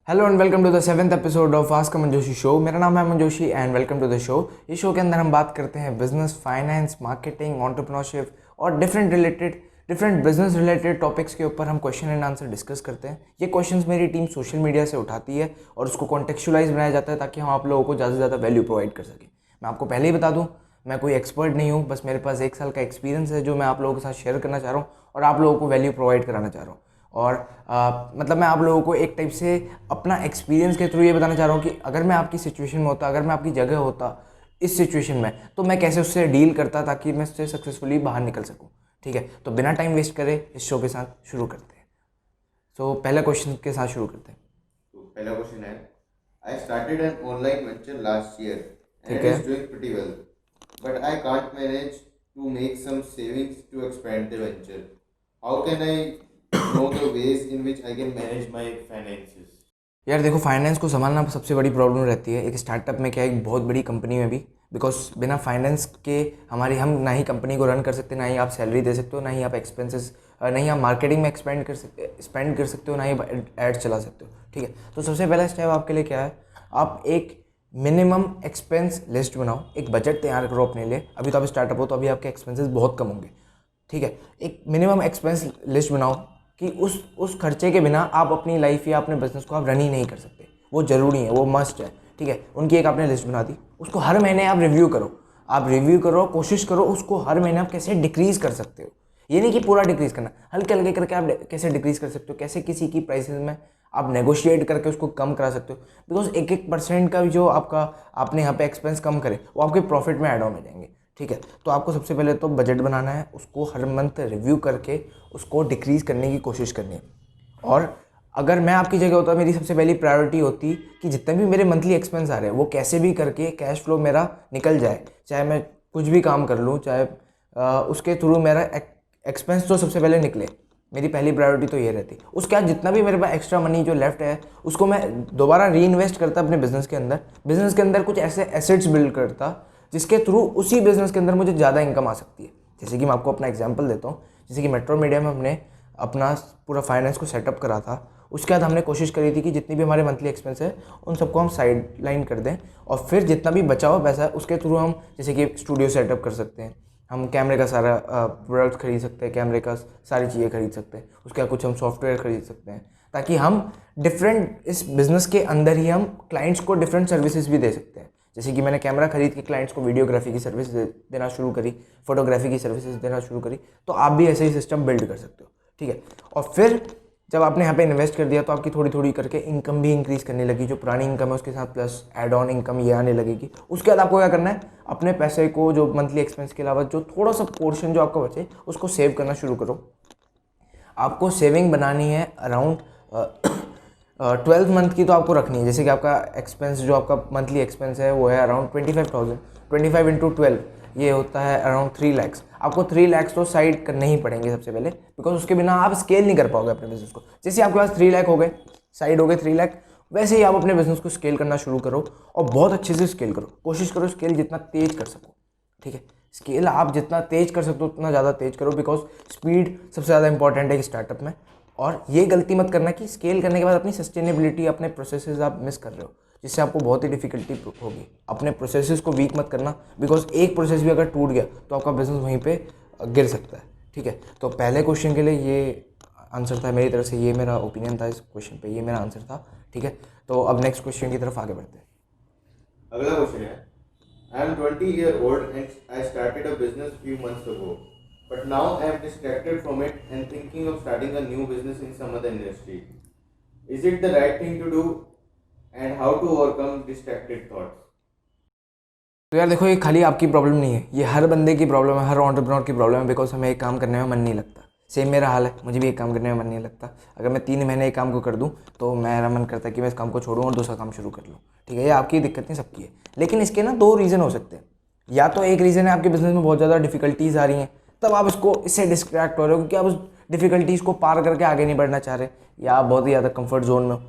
Hello and welcome to the 7th episode of ask Aman Joshi show. मेरा नाम है Aman Joshi and welcome to the show. इस show के अंदर हम बात करते हैं बिजनेस, फाइनेंस, मार्केटिंग, एंटरप्रेन्योरशिप और डिफरेंट बिजनेस रिलेटेड टॉपिक्स के ऊपर हम क्वेश्चन एंड आंसर डिस्कस करते हैं। ये क्वेश्चंस मेरी टीम सोशल मीडिया से उठाती है और उसको कॉन्टेक्चुअलाइज बनाया जाता है ताकि हम आप लोगों को ज़्यादा से ज़्यादा वैल्यू प्रोवाइड कर सकें। मैं आपको पहले ही बता दूँ, मैं कोई एक्सपर्ट नहीं हूँ, बस मेरे पास 1 साल का एक्सपीरियंस है जो मैं आप लोगों के साथ शेयर करना चाह रहा हूँ और आप लोगों को वैल्यू प्रोवाइड कराना चाह रहा हूँ। और मतलब मैं आप लोगों को एक टाइप से अपना एक्सपीरियंस के थ्रू ये बताना चाह रहा हूँ कि अगर मैं आपकी सिचुएशन में होता, अगर मैं आपकी जगह होता इस सिचुएशन में, तो मैं कैसे उससे डील करता ताकि मैं उससे सक्सेसफुली बाहर निकल सकूँ। ठीक है, तो बिना टाइम वेस्ट करे इस शो के साथ शुरू करते हैं। तो पहला क्वेश्चन के साथ शुरू करते हैं। तो पहला क्वेश्चन है, I started an online venture last year and ठीक इट है। Is doing pretty well, but I can't manage to make some savings to expand the venture. How can I know the ways in which I can manage my finances? यार देखो, finance को संभालना सबसे बड़ी problem रहती है एक startup में, क्या एक बहुत बड़ी कंपनी में भी। बिकॉज बिना फाइनेंस के हम ना ही कंपनी को रन कर सकते, ना ही आप सैलरी दे सकते हो, ना ही आप एक्सपेंसेस, नहीं आप मार्केटिंग में स्पेंड कर सकते हो, ना ही एड्स चला सकते हो। ठीक है, तो सबसे पहला स्टेप आपके लिए क्या है, आप एक मिनिमम एक्सपेंस लिस्ट बनाओ, एक बजट तैयार करो अपने लिए। अभी तो आप स्टार्टअप हो तो अभी आपके एक्सपेंसेस बहुत कम होंगे। ठीक है, एक मिनिमम एक्सपेंस लिस्ट बनाओ कि उस खर्चे के बिना आप अपनी लाइफ या अपने बिजनेस को आप रन ही नहीं कर सकते। वो ज़रूरी है, वो मस्ट है। ठीक है, उनकी एक आपने लिस्ट बना दी, उसको हर महीने आप रिव्यू करो। कोशिश करो उसको हर महीने आप कैसे डिक्रीज़ कर सकते हो। ये नहीं कि पूरा डिक्रीज़ करना, हल्के हल्के करके आप कैसे डिक्रीज़ कर सकते हो, कैसे किसी की प्राइसेस में आप नेगोशिएट करके उसको कम करा सकते हो। बिकॉज 1% का जो आपने यहाँ पे एक्सपेंस कम करे वो आपके प्रॉफिट में ऐड ऑन हो जाएंगे। ठीक है, तो आपको सबसे पहले तो बजट बनाना है, उसको हर मंथ रिव्यू करके उसको डिक्रीज़ करने की कोशिश करनी है। और अगर मैं आपकी जगह होता, मेरी सबसे पहली प्रायोरिटी होती कि जितने भी मेरे मंथली एक्सपेंस आ रहे हैं वो कैसे भी करके कैश फ्लो मेरा निकल जाए, चाहे मैं कुछ भी काम कर लूँ, चाहे उसके थ्रू मेरा एक्सपेंस तो सबसे पहले निकले। मेरी पहली प्रायोरिटी तो ये रहती। उसके बाद जितना भी मेरे पास एक्स्ट्रा मनी जो लेफ्ट है उसको मैं दोबारा री इन्वेस्ट करता अपने बिजनेस के अंदर कुछ ऐसे एसेट्स बिल्ड करता जिसके थ्रू उसी बिजनेस के अंदर मुझे ज़्यादा इनकम आ सकती है। जैसे कि मैं आपको अपना एग्जांपल देता हूँ, जैसे कि मेट्रो मीडिया में हमने अपना पूरा फाइनेंस को सेटअप करा था। उसके बाद हमने कोशिश करी थी कि जितनी भी हमारे मंथली एक्सपेंस है उन सबको हम साइड लाइन कर दें और फिर जितना भी बचा हुआ पैसा है उसके थ्रू हम जैसे कि स्टूडियो सेटअप कर सकते हैं, हम कैमरे का सारा प्रोडक्ट खरीद सकते हैं, कैमरे का सारी चीज़ें खरीद सकते हैं, उसके बाद कुछ हम सॉफ्टवेयर खरीद सकते हैं ताकि हम डिफरेंट इस बिज़नेस के अंदर ही हम क्लाइंट्स को डिफरेंट सर्विसेज भी दे सकते हैं। जैसे कि मैंने कैमरा खरीद के क्लाइंट्स को वीडियोग्राफी की सर्विस देना शुरू करी, फोटोग्राफी की सर्विसेज देना शुरू करी, तो आप भी ऐसे ही सिस्टम बिल्ड कर सकते हो। ठीक है, और फिर जब आपने यहाँ पे इन्वेस्ट कर दिया तो आपकी थोड़ी थोड़ी करके इनकम भी इंक्रीज़ करने लगी, जो पुरानी इनकम है उसके साथ प्लस एड ऑन इनकम ये आने लगेगी। उसके बाद आपको क्या करना है, अपने पैसे को जो मंथली एक्सपेंस के अलावा जो थोड़ा सा पोर्शन जो आपका बचे उसको सेव करना शुरू करो। आपको सेविंग बनानी है अराउंड 12 मंथ की तो आपको रखनी है। जैसे कि आपका एक्सपेंस जो आपका मंथली एक्सपेंस है वो है अराउंड 25,000, 25 इंटू 12 ये होता है अराउंड 3 लैक्स। आपको 3 लैक्स तो साइड करने ही पड़ेंगे सबसे पहले, बिकॉज उसके बिना आप स्केल नहीं कर पाओगे अपने बिजनेस को। जैसे आपके पास 3 लाख हो गए, साइड हो गए 3 लाख, वैसे ही आप अपने बिजनेस को स्केल करना शुरू करो और बहुत अच्छे से स्केल करो। कोशिश करो स्केल जितना तेज कर सको। ठीक है, स्केल आप जितना तेज कर सकते हो उतना ज़्यादा तेज करो, बिकॉज स्पीड सबसे ज़्यादा इंपॉर्टेंट है स्टार्टअप में। और ये गलती मत करना कि स्केल करने के बाद अपनी सस्टेनेबिलिटी, अपने प्रोसेसेस आप मिस कर रहे हो, जिससे आपको बहुत ही डिफिकल्टी होगी। अपने प्रोसेसेस को वीक मत करना, बिकॉज एक प्रोसेस भी अगर टूट गया तो आपका बिजनेस वहीं पे गिर सकता है। ठीक है, तो पहले क्वेश्चन के लिए ये आंसर था मेरी तरफ से, ये मेरा ओपिनियन था इस क्वेश्चन पे, ये मेरा आंसर था। ठीक है, तो अब नेक्स्ट क्वेश्चन की तरफ आगे बढ़ते हैं। अगला क्वेश्चन है, I M 20 year old and I started a business few months ago, but now I am distracted from it and thinking of starting a new business in some other industry. Is it the right thing to do and how to overcome distracted thoughts? तो यार देखो, ये खाली आपकी problem नहीं है, ये हर बंदे की प्रॉब्लम है, हर एंटरप्रेन्योर की प्रॉब्लम है। बिकॉज हमें एक काम करने में मन नहीं लगता। सेम मेरा हाल है, मुझे भी एक काम करने में मन नहीं लगता। अगर मैं 3 महीने एक काम को कर दूं तो मेरा मन करता है कि मैं इस काम को छोड़ूं और दूसरा काम शुरू कर लूं। ठीक है, ये आपकी दिक्कत नहीं, सबकी है। लेकिन इसके ना 2 रीज़न हो सकते हैं। या तो एक रीज़न है आपके बिजनेस में बहुत ज़्यादा डिफिकल्टीज़ आ रही हैं, तब आप इससे डिस्ट्रैक्ट हो रहे हो क्योंकि आप उस डिफिकल्टीज़ को पार करके आगे नहीं बढ़ना चाह रहे, या आप बहुत ही ज़्यादा कंफर्ट जोन में हो।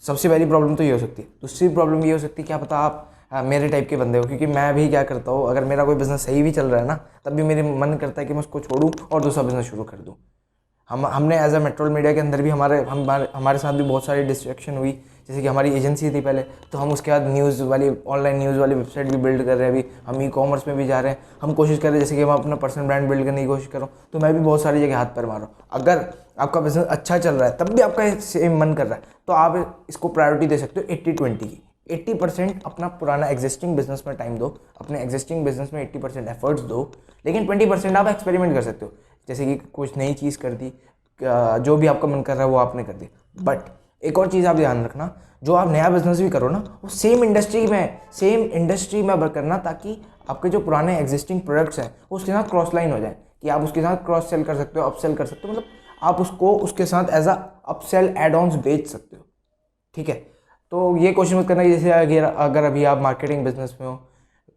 सबसे पहली प्रॉब्लम तो ये हो सकती है। दूसरी प्रॉब्लम ये हो सकती है, क्या पता आप मेरे टाइप के बंदे हो, क्योंकि मैं भी क्या करता हूँ, अगर मेरा कोई बिज़नेस सही भी चल रहा है ना, तब भी मेरे मन करता है कि मैं उसको छोड़ूं और दूसरा बिज़नेस शुरू कर दूं। हमने एज अ मेट्रोल मीडिया के अंदर भी हमारे साथ भी बहुत सारी डिस्ट्रैक्शन हुई। जैसे कि हमारी एजेंसी थी पहले, तो हम उसके बाद ऑनलाइन न्यूज़ वाली वेबसाइट भी बिल्ड कर रहे हैं। अभी हम ई कॉमर्स में भी जा रहे हैं, हम कोशिश कर रहे हैं जैसे कि मैं अपना पर्सनल ब्रांड बिल्ड करने की कोशिश कर रहा हूँ। तो मैं भी बहुत सारी जगह हाथ पैर मार रहा हूँ। अगर आपका बिजनेस अच्छा चल रहा है तब भी आपका सेम मन कर रहा है, तो आप इसको प्रायोरिटी दे सकते हो 80-20 की। 80% अपना पुराना एग्जिस्टिंग बिजनेस में टाइम दो, अपने एग्जिस्टिंग बिजनेस में 80% एफर्ट्स दो, लेकिन 20% आप एक्सपेरिमेंट कर सकते हो। जैसे कि कुछ नई चीज़ कर दी, जो भी आपका मन कर रहा है वो आपने कर दिया। बट एक और चीज़ आप ध्यान रखना, जो आप नया बिजनेस भी करो ना, वो सेम इंडस्ट्री में करना, ताकि आपके जो पुराने एग्जिस्टिंग प्रोडक्ट्स हैं वो उसके साथ क्रॉस लाइन हो जाए, कि आप उसके साथ क्रॉस सेल कर सकते हो, अपसेल कर सकते हो, मतलब आप उसको उसके साथ as a upsell add ons बेच सकते हो। ठीक है, तो ये कोशिश मत करना कि जैसे अगर अभी आप मार्केटिंग बिजनेस में हो,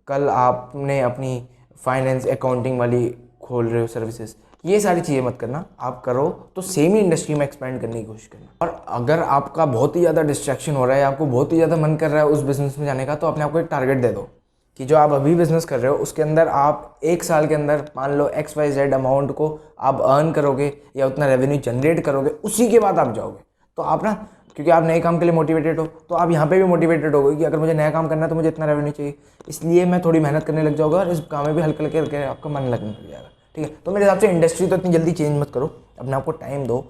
कल आपने अपनी फाइनेंस अकाउंटिंग वाली खोल रहे हो सर्विसेज, ये सारी चीज़ें मत करना। आप करो तो सेम ही इंडस्ट्री में एक्सपेंड करने की कोशिश करना। और अगर आपका बहुत ही ज़्यादा डिस्ट्रैक्शन हो रहा है, आपको बहुत ही ज़्यादा मन कर रहा है उस बिज़नेस में जाने का, तो अपने आपको एक टारगेट दे दो कि जो आप अभी बिज़नेस कर रहे हो उसके अंदर आप 1 साल के अंदर मान लो XYZ अमाउंट को आप अर्न करोगे या उतना रेवेन्यू जनरेट करोगे, उसी के बाद आप जाओगे। तो आप ना, क्योंकि आप नए काम के लिए मोटिवेटेड हो, तो आप यहाँ पे भी मोटिवेटेड होगे कि अगर मुझे नया काम करना है तो मुझे इतना रेवेन्यू चाहिए, इसलिए मैं थोड़ी मेहनत करने लग जाऊँगा और इस काम में भी हल्का हल्के आपका मन लगने लग जाएगा। ठीक है, तो मेरे हिसाब से इंडस्ट्री तो इतनी जल्दी चेंज मत करो, अपने आपको टाइम दो,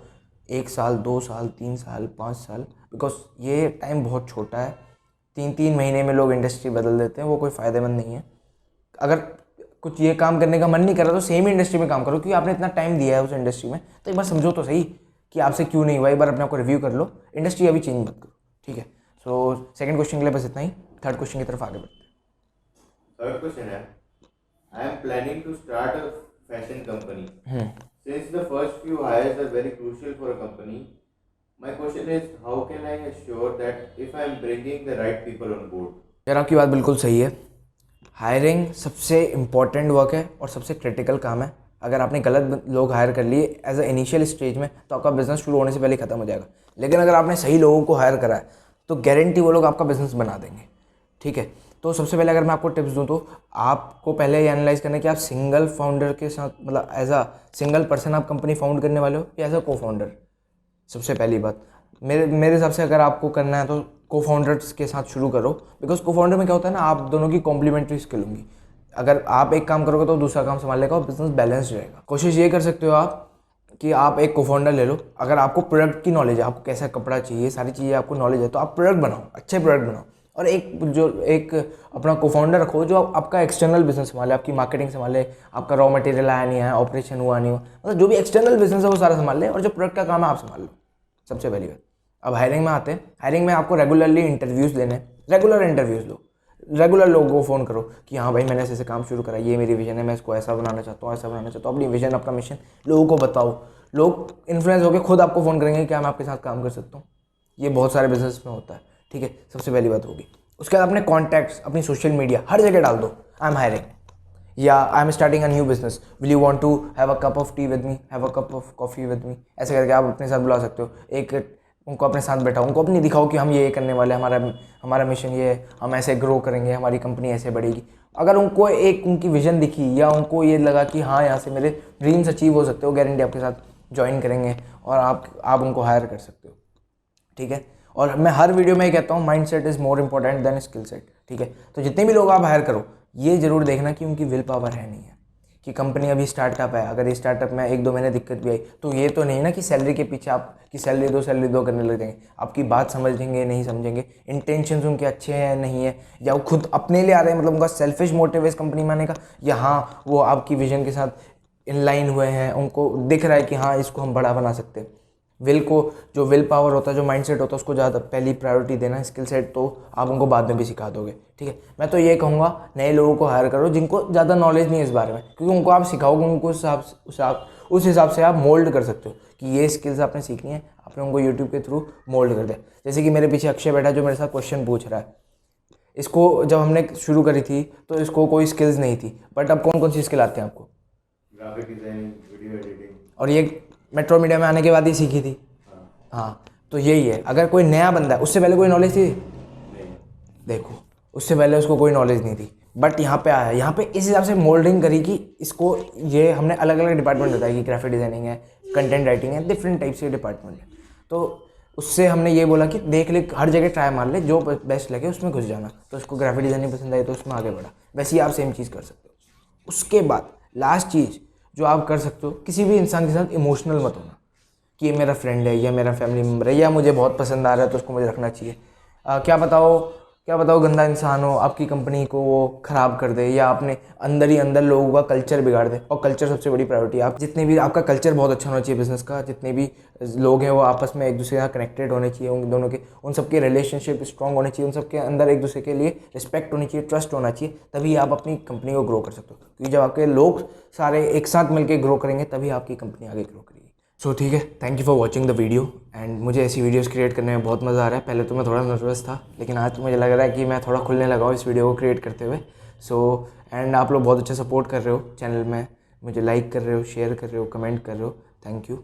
1 साल 2 साल 3 साल 5 साल, बिकॉज ये टाइम बहुत छोटा है। 3-3 महीने में लोग इंडस्ट्री बदल देते हैं, वो कोई फ़ायदेमंद नहीं है। अगर कुछ ये काम करने का मन नहीं कर रहा तो सेम इंडस्ट्री में काम करो, क्योंकि आपने इतना टाइम दिया है उस इंडस्ट्री में, तो एक बार समझो तो सही कि आपसे क्यों नहीं हुआ। एक बार अपने आपको रिव्यू कर लो, इंडस्ट्री अभी चेंज मत करो। ठीक है, सो सेकंड क्वेश्चन के लिए बस इतना ही। थर्ड क्वेश्चन की तरफ आगे बढ़ते हैं। थर्ड क्वेश्चन है, I am planning to start a fashion company. Since the first few hires are very crucial for a company, my question is how can I assure that if I am bringing the right people on board? यार आपकी बात बिल्कुल सही है। Hiring सबसे important work है और सबसे क्रिटिकल काम है। अगर आपने गलत लोग हायर कर लिए एज अ इनिशियल स्टेज में, तो आपका बिजनेस शुरू होने से पहले ख़त्म हो जाएगा। लेकिन अगर आपने सही लोगों को हायर करा है तो गारंटी वो लोग आपका बिजनेस बना देंगे। ठीक है, तो सबसे पहले अगर मैं आपको टिप्स दूं तो आपको पहले ये एनालाइज करना है कि आप सिंगल फाउंडर के साथ, मतलब एज अ सिंगल पर्सन आप कंपनी फाउंड करने वाले हो या एज अ को फाउंडर। सबसे पहली बात मेरे हिसाब से अगर आपको करना है तो को फाउंडर्स के साथ शुरू करो, बिकॉज को फाउंडर में क्या होता है ना, आप दोनों की कॉम्प्लीमेंट्री स्किल होंगी। अगर आप एक काम करोगे तो दूसरा काम संभाल लेगा और बिजनेस बैलेंस रहेगा। कोशिश ये कर सकते हो आप कि आप एक को फाउंडर ले लो। अगर आपको प्रोडक्ट की नॉलेज है, आपको कैसा कपड़ा चाहिए, सारी चीज़ें आपको नॉलेज है, तो आप प्रोडक्ट बनाओ, अच्छे प्रोडक्ट बनाओ। और एक अपना को फाउंडर रखो जो आपका एक्सटर्नल बिजनेस संभाले, आपकी मार्केटिंग संभाले, आपका रॉ मटेरियल आया नहीं आया, ऑपरेशन हुआ नहीं हुआ, मतलब जो भी एक्सटर्नल बिजनेस है वो सारा संभाल ले, और जो प्रोडक्ट का काम है आप संभाल लो। सबसे पहली बात। अब हायरिंग में आते हैं। हायरिंग में आपको रेगुलरली इंटरव्यूज़ लेने, रेगुलर इंटरव्यूज़ लो, रेगुलर लोगों को फ़ोन करो कि हाँ भाई मैंने ऐसे काम शुरू करा, ये मेरी विजन है, मैं इसको ऐसा बनाना चाहता हूँ, ऐसा बनाना चाहता हूँ। अपनी विजन, अपना मिशन लोगों को बताओ। लोग इन्फ्लुएंस होकर खुद आपको फ़ोन करेंगे क्या मैं आपके साथ काम कर सकता हूँ। ये बहुत सारे बिजनेस में होता है। ठीक है, सबसे पहली बात होगी। उसके बाद अपने कॉन्टैक्ट्स, अपनी सोशल मीडिया, हर जगह डाल दो आई एम हायरिंग या I am starting a new business, will you want to have a cup of tea with me, have a cup of coffee with me. ऐसे करके आप अपने साथ बुला सकते हो। एक उनको अपने साथ बैठाओ, उनको अपनी दिखाओ कि हम ये करने वाले हैं, हमारा मिशन ये है, हम ऐसे ग्रो करेंगे, हमारी कंपनी ऐसे बढ़ेगी। अगर उनको एक उनकी विजन दिखी या उनको ये लगा कि हाँ यहाँ से मेरे ड्रीम्स अचीव हो सकते हो, गारंटी आपके साथ ज्वाइन करेंगे और आप उनको हायर कर सकते हो। ठीक है, और मैं हर वीडियो में ये कहता हूँ mind set is more important than skill set. ठीक है, तो जितने भी लोग आप हायर करो ये ज़रूर देखना कि उनकी विल पावर है नहीं है, कि कंपनी अभी स्टार्टअप है, अगर ये स्टार्टअप में 1-2 महीने दिक्कत भी आई तो ये तो नहीं ना कि सैलरी के पीछे आप कि सैलरी दो करने लग जाएंगे। आपकी बात समझेंगे नहीं समझेंगे, इंटेंशंस उनके अच्छे हैं नहीं है, या वो खुद अपने लिए आ रहे हैं, मतलब उनका सेल्फिश मोटिव है इस कंपनी में आने का, या हाँ वो आपकी विजन के साथ इनलाइन हुए हैं, उनको दिख रहा है कि हाँ इसको हम बड़ा बना सकते हैं। जो विल पावर होता है, जो माइंडसेट होता है, उसको ज़्यादा पहली प्रायोरिटी देना। स्किल सेट तो आप उनको बाद में भी सिखा दोगे। ठीक है, मैं तो ये कहूँगा नए लोगों को हायर करो जिनको ज़्यादा नॉलेज नहीं है इस बारे में, क्योंकि उनको आप सिखाओगे, उनको उस हिसाब से आप मोल्ड कर सकते हो कि ये स्किल्स आपने सीखनी है, आपने उनको यूट्यूब के थ्रू मोल्ड कर दिया। जैसे कि मेरे पीछे अक्षय बैठा जो मेरे साथ क्वेश्चन पूछ रहा है, इसको जब हमने शुरू करी थी तो इसको कोई स्किल्स नहीं थी, बट अब कौन कौन सी स्किल आती हैं आपको? ग्राफिक डिजाइनिंग, वीडियो एडिटिंग, और ये मेट्रो मीडिया में आने के बाद ही सीखी थी। हाँ, तो यही है। अगर कोई नया बंदा है, उससे पहले कोई नॉलेज थी? देखो, उससे पहले उसको कोई नॉलेज नहीं थी, बट यहाँ पे आया, यहाँ पे इस हिसाब से मोल्डिंग करी कि इसको ये हमने अलग अलग डिपार्टमेंट बताया कि ग्राफिक डिज़ाइनिंग है, कंटेंट राइटिंग है, डिफरेंट टाइप से डिपार्टमेंट है। तो उससे हमने ये बोला कि देख ले, हर जगह ट्राई मार ले, जो बेस्ट लगे उसमें घुस जाना। तो उसको ग्राफिक डिज़ाइनिंग पसंद आई तो उसमें आगे बढ़ा। वैसे ही आप सेम चीज़ कर सकते हो। उसके बाद लास्ट चीज़ जो आप कर सकते हो, किसी भी इंसान के साथ इमोशनल मत होना कि ये मेरा फ्रेंड है या मेरा फैमिली मेम्बर है या मुझे बहुत पसंद आ रहा है तो उसको मुझे रखना चाहिए। क्या बताओ गंदा इंसान हो, आपकी कंपनी को वो ख़राब कर दे या अपने अंदर ही अंदर लोगों का कल्चर बिगाड़ दे। और कल्चर सबसे बड़ी प्रायोरिटी है। आप जितने भी, आपका कल्चर बहुत अच्छा होना चाहिए बिज़नेस का। जितने भी लोग हैं वो आपस में एक दूसरे के साथ कनेक्टेड होने चाहिए, उन दोनों के, उन सबके रिलेशनशिप स्ट्रॉन्ग होने चाहिए, उन सबके अंदर एक दूसरे के लिए रिस्पेक्ट होनी चाहिए, ट्रस्ट होना चाहिए। तभी आप अपनी कंपनी को ग्रो कर सकते हो। क्योंकि जब आपके लोग सारे एक साथ मिलकर ग्रो करेंगे तभी आपकी कंपनी आगे ग्रो करेगी। सो ठीक है, thank you for watching the video. And मुझे ऐसी वीडियोस क्रिएट करने में बहुत मज़ा आ रहा है। पहले तो मैं थोड़ा नर्वस था, लेकिन आज तो मुझे लग रहा है कि मैं थोड़ा खुलने लगा हूँ इस वीडियो को क्रिएट करते हुए। एंड आप लोग बहुत अच्छा सपोर्ट कर रहे हो चैनल में, मुझे लाइक कर रहे हो, शेयर कर रहे हो, कमेंट कर रहे हो। Thank you.